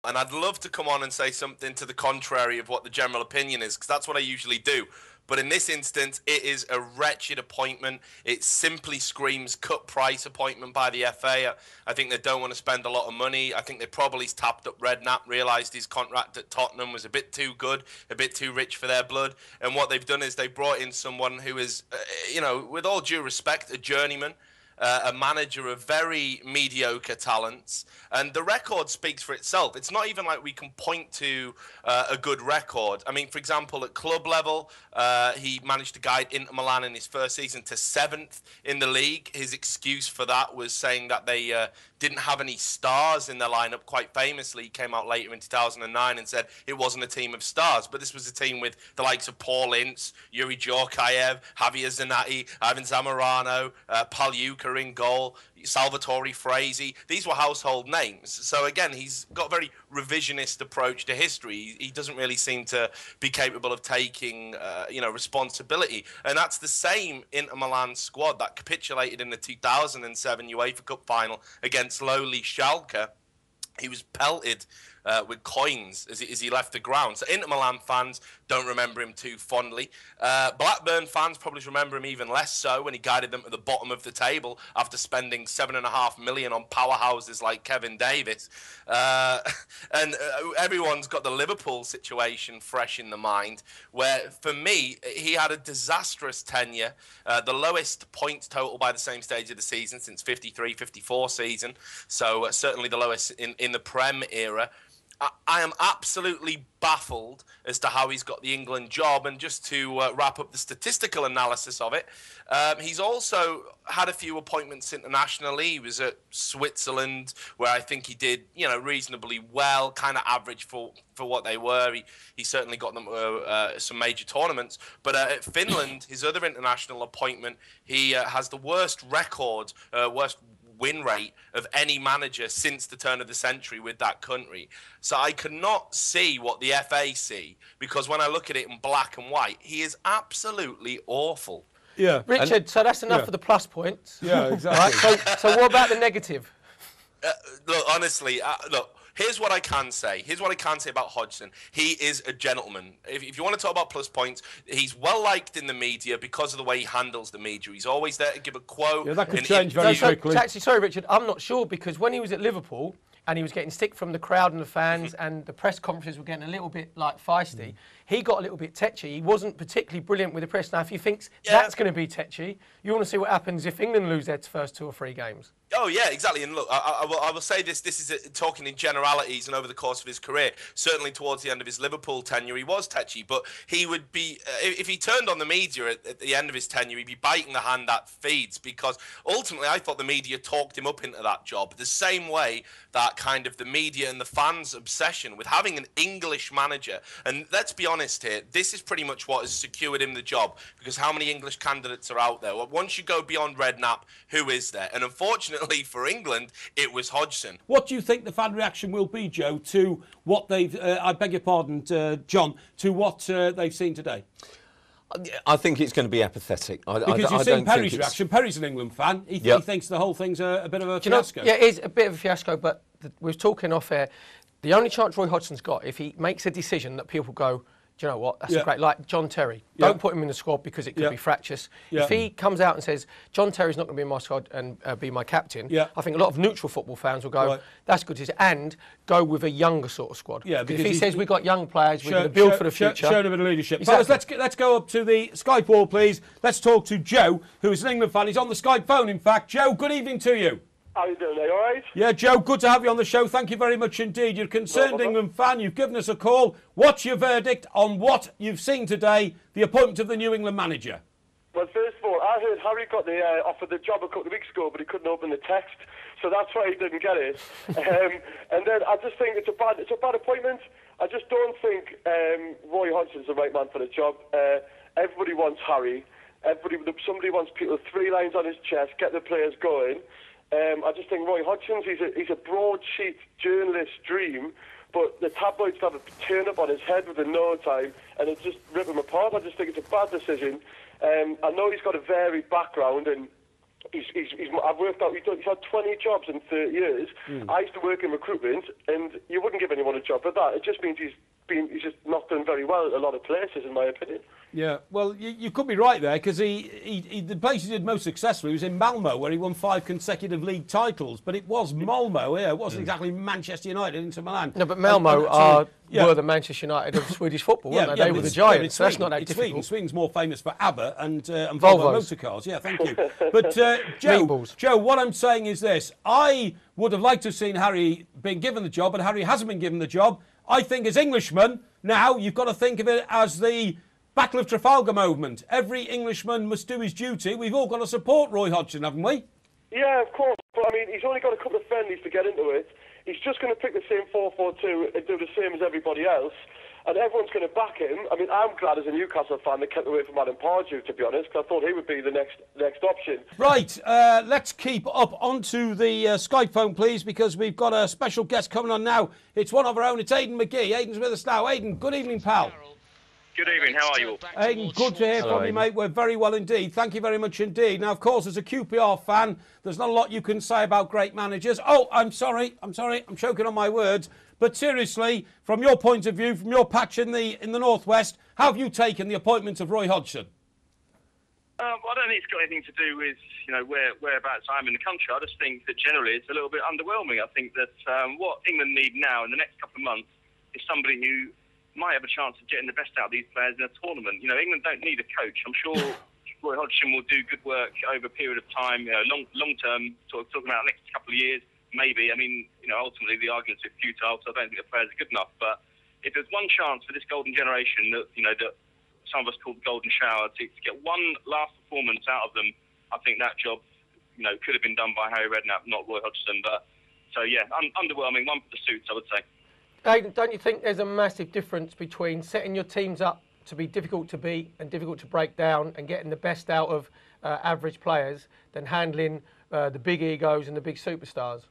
And I'd love to come on and say something to the contrary of what the general opinion is, because that's what I usually do. But in this instance, it is a wretched appointment. It simply screams cut price appointment by the FA. I think they don't want to spend a lot of money. I think they probably tapped up Redknapp, realised his contract at Tottenham was a bit too good, a bit too rich for their blood. And what they've done is they brought in someone who is, with all due respect, a journeyman. A manager of very mediocre talents, and the record speaks for itself. It's not even like we can point to a good record. I mean, for example, at club level, he managed to guide Inter Milan in his first season to 7th in the league. His excuse for that was saying that they didn't have any stars in their lineup. Quite famously, he came out later in 2009 and said it wasn't a team of stars, but this was a team with the likes of Paul Ince, Yuri Djorkaeff, Javier Zanatti, Ivan Zamorano, Pagliuca in goal, Salvatore Fraisi. These were household names. So again, he's got a very revisionist approach to history. He doesn't really seem to be capable of taking, responsibility. And that's the same Inter Milan squad that capitulated in the 2007 UEFA Cup final against lowly Schalke. He was pelted with coins as he left the ground. So Inter Milan fans don't remember him too fondly. Blackburn fans probably remember him even less so when he guided them to the bottom of the table after spending $7.5 million on powerhouses like Kevin Davis. And everyone's got the Liverpool situation fresh in the mind, where for me, he had a disastrous tenure, the lowest points total by the same stage of the season since 53-54 season. So certainly the lowest in the Prem era. I am absolutely baffled as to how he's got the England job. And just to wrap up the statistical analysis of it, he's also had a few appointments internationally. He was at Switzerland, where I think he did, reasonably well, kind of average for what they were. He certainly got them some major tournaments. But at Finland, his other international appointment, he has the worst record, worst win rate of any manager since the turn of the century with that country. So I cannot see what the FA see, because when I look at it in black and white, he is absolutely awful. Yeah, Richard, so that's enough for the plus points. Yeah, exactly. Right, so what about the negative? Look, honestly, here's what I can say. Here's what I can say about Hodgson. He is a gentleman. If you want to talk about plus points, he's well liked in the media because of the way he handles the media. He's always there to give a quote. Yeah, that could change very quickly. Actually, sorry, Richard, I'm not sure, because when he was at Liverpool and he was getting stick from the crowd and the fans and the press conferences were getting a little bit feisty, he got a little bit tetchy. He wasn't particularly brilliant with the press. Now, if he thinks that's going to be tetchy, you want to see what happens if England lose their first 2 or 3 games. Oh, yeah, exactly. And look, I will say this is talking in generalities and over the course of his career. Certainly towards the end of his Liverpool tenure, he was tetchy, but he would be, if he turned on the media at the end of his tenure, he'd be biting the hand that feeds, because ultimately I thought the media talked him up into that job. The same way that kind of the media and the fans' obsession with having an English manager, and let's be honest here, this is pretty much what has secured him the job, because how many English candidates are out there? Well, once you go beyond Redknapp, who is there? And unfortunately for England, it was Hodgson. What do you think the fan reaction will be, Joe, to what they've, I beg your pardon, John, to what they've seen today? I think it's going to be apathetic. Because you've seen Perry's reaction. Perry's an England fan. He thinks the whole thing's a bit of a fiasco. Yeah, it is a bit of a fiasco, but we were talking off air. The only chance Roy Hodgson's got, if he makes a decision that people go, do you know what, that's great, like John Terry. Don't put him in the squad because it could be fractious. If he comes out and says, John Terry's not going to be in my squad and be my captain, I think a lot of neutral football fans will go, that's good, and go with a younger sort of squad. Yeah, because if he says we've got young players, we're going to build for the future. Show a bit of leadership. Exactly. Fellas, let's go up to the Skype wall, please. Let's talk to Joe, who is an England fan. He's on the Skype phone, in fact. Joe, good evening to you. How are you doing, all right? Yeah, Joe, good to have you on the show. Thank you very much indeed. You're a concerned England fan. You've given us a call. What's your verdict on what you've seen today, the appointment of the New England manager? Well, first of all, I heard Harry got offered the job a couple of weeks ago, but he couldn't open the text, so that's why he didn't get it. And then I just think it's a bad appointment. I just don't think Roy Hodgson's the right man for the job. Everybody wants Harry. Somebody wants people 3 lines on his chest, get the players going. I just think Roy Hodgson's, he's a broadsheet journalist dream, but the tabloids have a turn up on his head within no time, and it just rip him apart. I just think it's a bad decision. I know he's got a varied background, and I've worked out, he's had 20 jobs in 30 years. I used to work in recruitment, and you wouldn't give anyone a job for that. It just means he's just not done very well at a lot of places, in my opinion. Yeah, well, you could be right there, because the place he did most successfully was in Malmo, where he won 5 consecutive league titles. But it was Malmo, yeah, it wasn't exactly Manchester United into Milan. No, but Malmo were the Manchester United of Swedish football, weren't they? They were the giants, so that's not that difficult. Sweden's more famous for ABBA and Volvo motor cars. Yeah, thank you. But Joe, what I'm saying is this. I would have liked to have seen Harry being given the job, but Harry hasn't been given the job. I think as Englishmen, now you've got to think of it as the Battle of Trafalgar movement. Every Englishman must do his duty. We've all got to support Roy Hodgson, haven't we? Yeah, of course. But I mean, he's only got a couple of friendlies to get into it. He's just going to pick the same 4-4-2 and do the same as everybody else. And everyone's going to back him. I mean, I'm glad as a Newcastle fan they kept away from Adam Pardew, to be honest, because I thought he would be the next option. Right, let's keep up onto the Skype phone, please, because we've got a special guest coming on now. It's one of our own. It's Aidan Magee. Aidan's with us now. Aidan, good evening, pal. Good evening, how are you all? Aidan, good to hear from you, mate. We're very well indeed. Thank you very much indeed. Now, of course, as a QPR fan, there's not a lot you can say about great managers. Oh, I'm sorry. I'm choking on my words. But seriously, from your point of view, from your patch in the Northwest, how have you taken the appointment of Roy Hodgson? I don't think it's got anything to do with, whereabouts I am in the country. I just think that generally it's a little bit underwhelming. I think that what England need now in the next couple of months is somebody who might have a chance of getting the best out of these players in a tournament. England don't need a coach. I'm sure Roy Hodgson will do good work over a period of time, long term, talking about the next couple of years, maybe. I mean, ultimately the arguments are futile, so I don't think the players are good enough. But if there's one chance for this golden generation that, that some of us call the golden shower, to get one last performance out of them, I think that job, could have been done by Harry Redknapp, not Roy Hodgson. But so yeah, underwhelming. One for the suits, I would say. Aidan, don't you think there's a massive difference between setting your teams up to be difficult to beat and difficult to break down and getting the best out of average players than handling the big egos and the big superstars?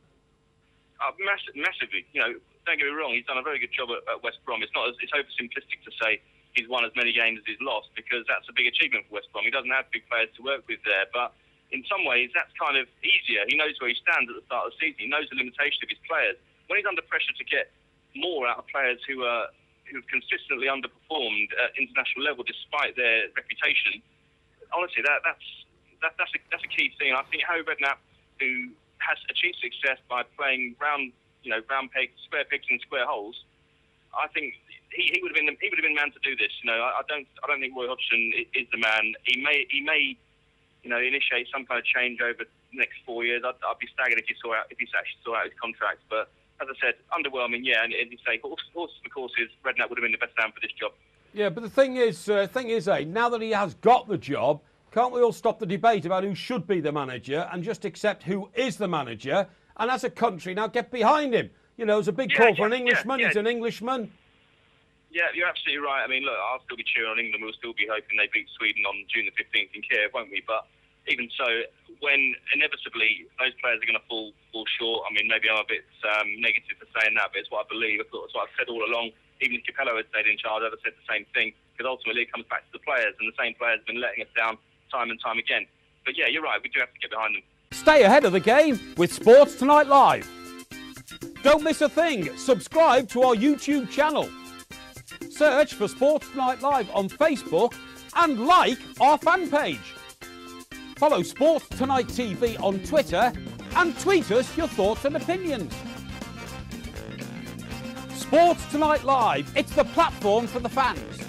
Massively. Don't get me wrong, he's done a very good job at West Brom. It's oversimplistic to say he's won as many games as he's lost, because that's a big achievement for West Brom. He doesn't have big players to work with there, but in some ways that's kind of easier. He knows where he stands at the start of the season. He knows the limitation of his players. When he's under pressure to get more out of players who've consistently underperformed at international level despite their reputation, honestly, that's a key thing. I think Harry Redknapp, who has achieved success by playing square pegs in square holes, I think he would have been man to do this. I don't think Roy Hodgson is the man. He may initiate some kind of change over the next 4 years. I'd be staggered if he actually saw out his contract, but as I said, underwhelming, yeah, and as you say, horses for courses, Redknapp would have been the best man for this job. Yeah, but the thing is, now that he has got the job, can't we all stop the debate about who should be the manager and just accept who is the manager, and as a country now get behind him? There's a big call for an Englishman. He's an Englishman. Yeah, you're absolutely right. I mean, look, I'll still be cheering on England. We'll still be hoping they beat Sweden on June the 15th in Kiev, won't we? But even so, when inevitably those players are going to fall short, I mean, maybe I'm a bit negative for saying that, but it's what I believe. It's what I've said all along. Even if Capello had stayed in charge, I'd have said the same thing, because ultimately it comes back to the players, and the same players have been letting us down time and time again. But yeah, you're right, we do have to get behind them. Stay ahead of the game with Sports Tonight Live. Don't miss a thing. Subscribe to our YouTube channel. Search for Sports Tonight Live on Facebook and like our fan page. Follow Sports Tonight TV on Twitter and tweet us your thoughts and opinions. Sports Tonight Live, it's the platform for the fans.